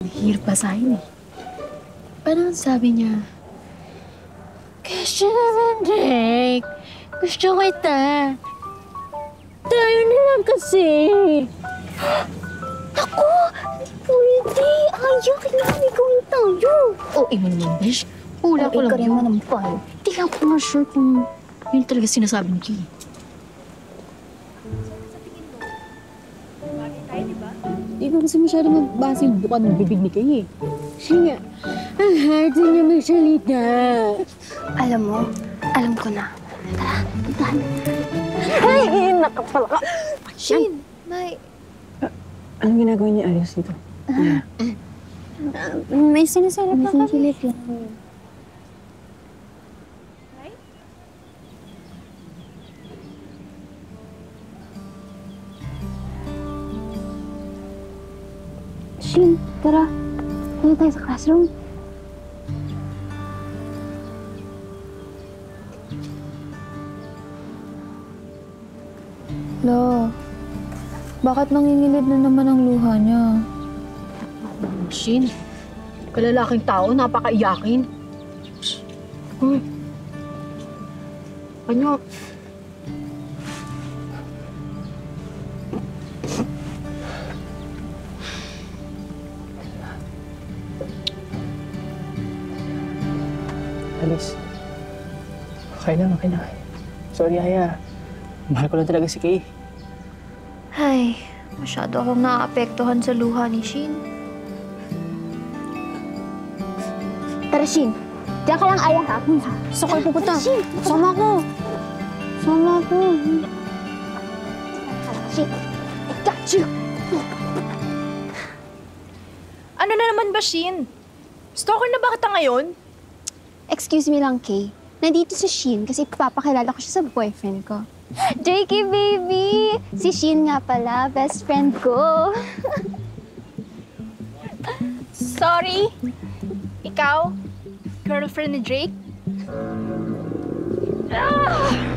Hirap basahin eh. Parang sabi niya, Gusto naman, Drake. Gusto kita. Tayo na lang kasi. Naku! Pwede! Ayaw, kailangan gawin tayo. Oo, mo naman, Besh. Hula ko lang yun. Naman. Hindi ako nga sure kung yun talaga sinasabi ni Kay. Di ba kasi masyado magbasa yung buka ng bibig ni Kay eh. Siya nga, ang hard niya magsalita. Alam mo, alam ko na. Tara, puntahan. Ay, nakapala ka. Shin, may... Anong ginagawa niya Alias dito? May sinasilip na kami. May sinasilip lang. Shin, tara. Punta tayo sa classroom. Lo, bakit nangingilid na naman ang luha niya? Shin, kalalaking tao, napakaiyakin. Ano? Alice. Okay na, okay na. Sorry, Aya. Mahal ko lang talaga si Kay. Ay, masyado akong naapektuhan sa luha ni Shin. Tara, Shin. Diyan ka lang, Aya, ha? Gusto ko pupunta. Shin! Sama ko. Sama ko. Shin, I got you! Ano na naman ba, Shin? Stalker na ba kita ngayon? Excuse me lang, Kay. Nandito si Shin kasi papakilala ko siya sa boyfriend ko. Jakey, baby! Si Shin nga pala, best friend ko. Sorry? Ikaw? Girlfriend ni Drake? Ah!